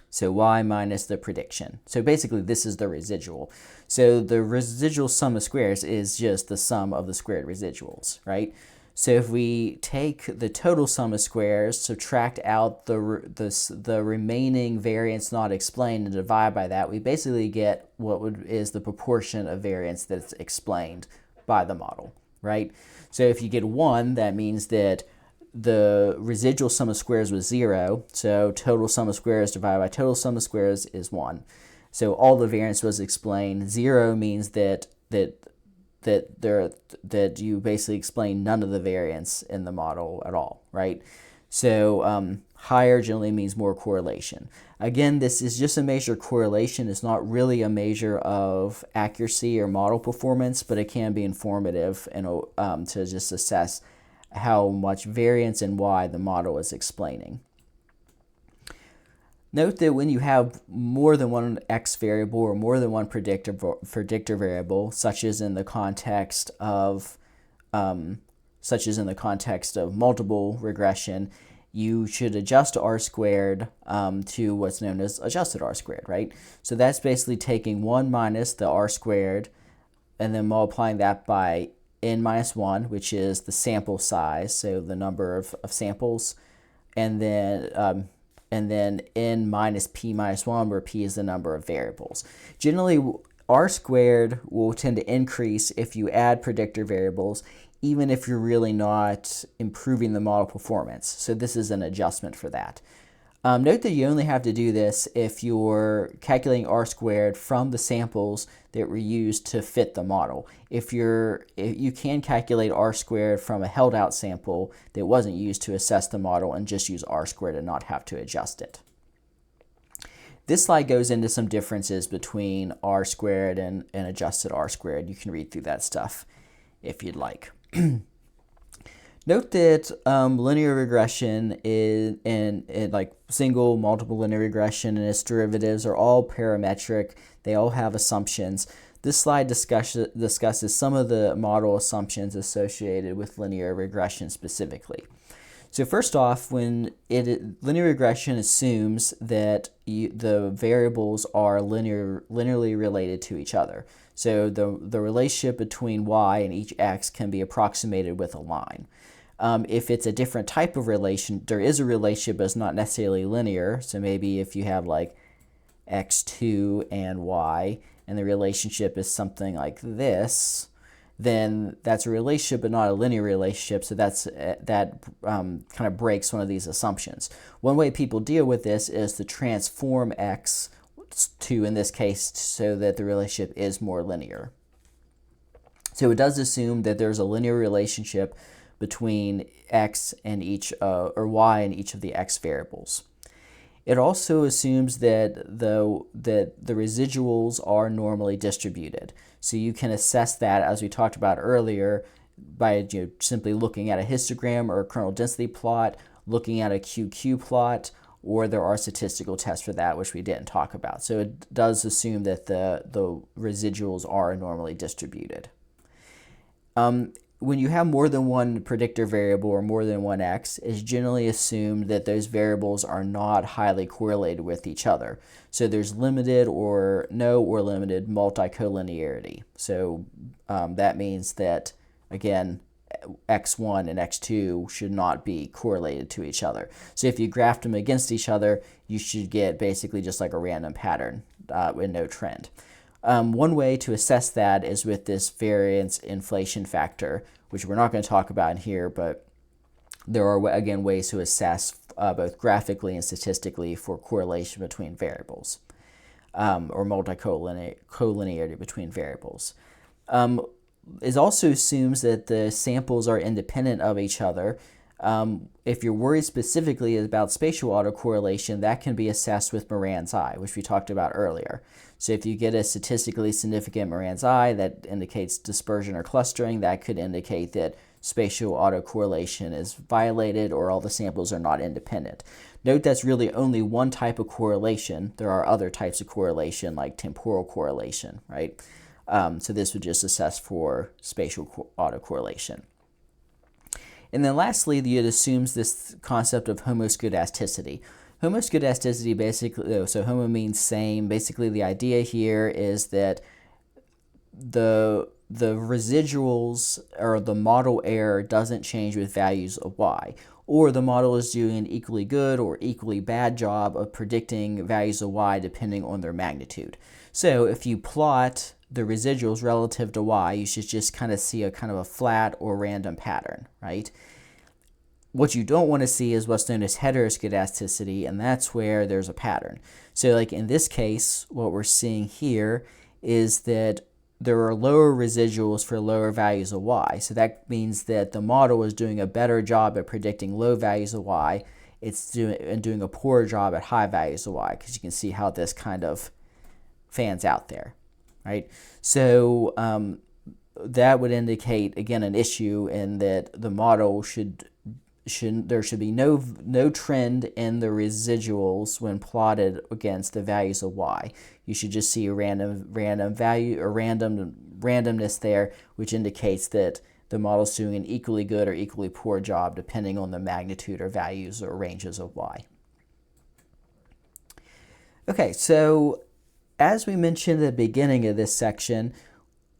[SPEAKER 1] So y minus the prediction. So basically this is the residual. So the residual sum of squares is just the sum of the squared residuals, right? So if we take the total sum of squares, subtract out the remaining variance not explained and divide by that, we basically get what is the proportion of variance that's explained by the model, right? So if you get 1, that means that the residual sum of squares was 0, so total sum of squares divided by total sum of squares is 1. So all the variance was explained. 0 means that you basically explain none of the variance in the model at all, right? So higher generally means more correlation. Again, this is just a measure of correlation. It's not really a measure of accuracy or model performance, but it can be informative and to just assess how much variance and why the model is explaining. Note that when you have more than one x variable or more than one predictor variable, such as in the context of multiple regression, you should adjust r squared to what's known as adjusted r squared, right? So that's basically taking 1 minus the r squared and then multiplying that by n minus 1, which is the sample size, so the number of samples, and then n minus p minus 1, where p is the number of variables. Generally, r squared will tend to increase if you add predictor variables, even if you're really not improving the model performance. So this is an adjustment for that. Note that you only have to do this if you're calculating r squared from the samples that were used to fit the model. If you can calculate r squared from a held out sample that wasn't used to assess the model and just use r squared and not have to adjust it. This slide goes into some differences between r squared and adjusted r squared. You can read through that stuff if you'd like. Note that linear regression and like single, multiple linear regression and its derivatives are all parametric. They all have assumptions. This slide discusses some of the model assumptions associated with linear regression specifically. So first off, linear regression assumes that the variables are linearly related to each other. So the relationship between y and each x can be approximated with a line. If it's a different type of relation, there is a relationship, but it's not necessarily linear. So maybe if you have like x2 and y, and the relationship is something like this, then that's a relationship, but not a linear relationship. So that kind of breaks one of these assumptions. One way people deal with this is to transform x to, in this case, so that the relationship is more linear. So it does assume that there's a linear relationship between x and or y and each of the x variables. It also assumes that the residuals are normally distributed. So you can assess that, as we talked about earlier, by simply looking at a histogram or a kernel density plot, looking at a QQ plot, or there are statistical tests for that, which we didn't talk about. So it does assume that the residuals are normally distributed. When you have more than one predictor variable or more than one x, it's generally assumed that those variables are not highly correlated with each other. So there's limited or no or limited multicollinearity. So that means that, again, x1 and x2 should not be correlated to each other. So if you graph them against each other, you should get basically just like a random pattern with no trend. One way to assess that is with this variance inflation factor, which we're not going to talk about in here, but there are, again, ways to assess both graphically and statistically for correlation between variables or multicollinearity between variables. it also assumes that the samples are independent of each other. If you're worried specifically about spatial autocorrelation, that can be assessed with Moran's I, which we talked about earlier. So if you get a statistically significant Moran's I that indicates dispersion or clustering, that could indicate that spatial autocorrelation is violated or all the samples are not independent. Note that's really only one type of correlation. There are other types of correlation like temporal correlation, right? So this would just assess for spatial autocorrelation. And then lastly, it assumes this concept of homoscedasticity. Homoscedasticity basically, so homo means same. Basically, the idea here is that the residuals or the model error doesn't change with values of y, or the model is doing an equally good or equally bad job of predicting values of y depending on their magnitude. So if you plot the residuals relative to y, you should just kind of see a kind of a flat or random pattern, right? What you don't want to see is what's known as heteroscedasticity, and that's where there's a pattern. So like in this case, what we're seeing here is that there are lower residuals for lower values of y. So that means that the model is doing a better job at predicting low values of y. It's doing a poor job at high values of y, because you can see how this kind of fans out there, right? So that would indicate, again, an issue in that the model there should be no trend in the residuals when plotted against the values of y. You should just see a random value or randomness there, which indicates that the model is doing an equally good or equally poor job depending on the magnitude or values or ranges of y. Okay, so as we mentioned at the beginning of this section,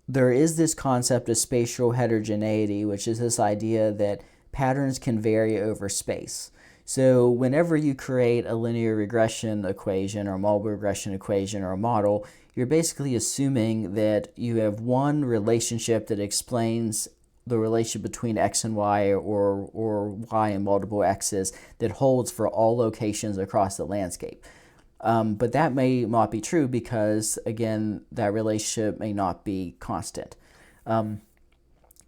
[SPEAKER 1] there is this concept of spatial heterogeneity, which is this idea that patterns can vary over space. So whenever you create a linear regression equation or a multiple regression equation or a model, you're basically assuming that you have one relationship that explains the relationship between x and y or y and multiple x's that holds for all locations across the landscape. But that may not be true because, again, that relationship may not be constant.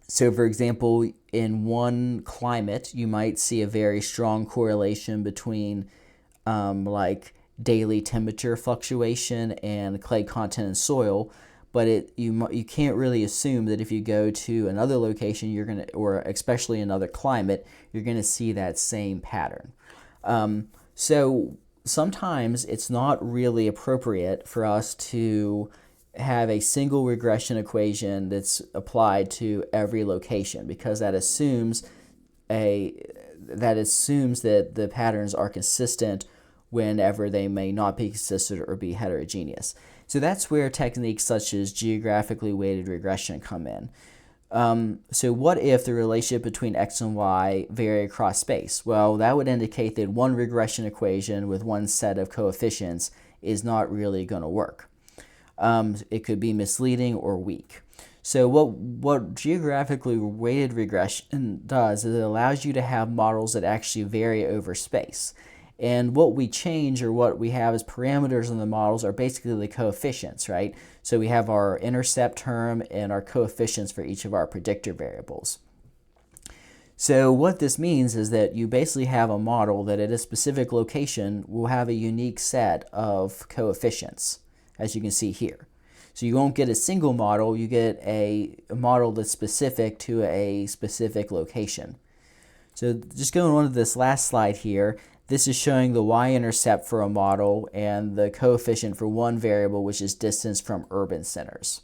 [SPEAKER 1] So, for example, in one climate, you might see a very strong correlation between like daily temperature fluctuation and clay content in soil, but you can't really assume that if you go to another location, or especially another climate, you're gonna see that same pattern. So sometimes it's not really appropriate for us to have a single regression equation that's applied to every location, because that assumes that the patterns are consistent whenever they may not be consistent or be heterogeneous. So that's where techniques such as geographically weighted regression come in. So what if the relationship between x and y vary across space? Well, that would indicate that one regression equation with one set of coefficients is not really going to work. It could be misleading or weak. So what geographically weighted regression does is it allows you to have models that actually vary over space. And what we change, or what we have as parameters in the models, are basically the coefficients, right? So we have our intercept term and our coefficients for each of our predictor variables. So what this means is that you basically have a model that at a specific location will have a unique set of coefficients, as you can see here. So you won't get a single model, you get a model that's specific to a specific location. So just going on to this last slide here, this is showing the y-intercept for a model and the coefficient for one variable, which is distance from urban centers.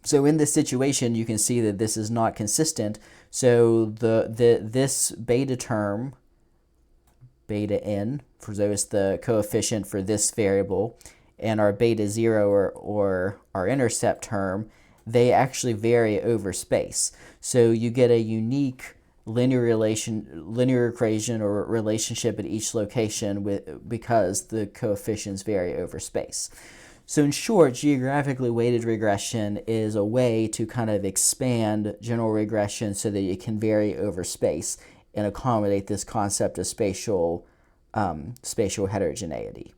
[SPEAKER 1] So in this situation, you can see that this is not consistent. So this beta term, beta n, for those the coefficient for this variable, and our beta 0 or our intercept term, they actually vary over space. So you get a unique linear equation or relationship at each location because the coefficients vary over space. So in short, geographically weighted regression is a way to kind of expand general regression so that it can vary over space and accommodate this concept of spatial heterogeneity.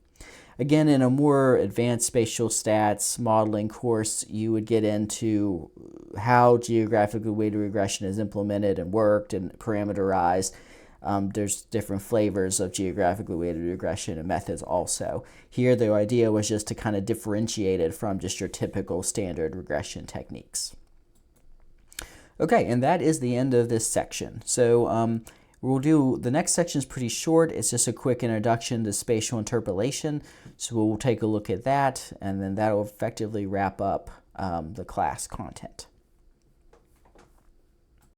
[SPEAKER 1] Again, in a more advanced spatial stats modeling course, you would get into how geographically weighted regression is implemented and worked and parameterized. There's different flavors of geographically weighted regression and methods also. Here, the idea was just to kind of differentiate it from just your typical standard regression techniques. Okay, and that is the end of this section. So we'll do, the next section is pretty short. It's just a quick introduction to spatial interpolation. So we'll take a look at that, and then that will effectively wrap up the class content.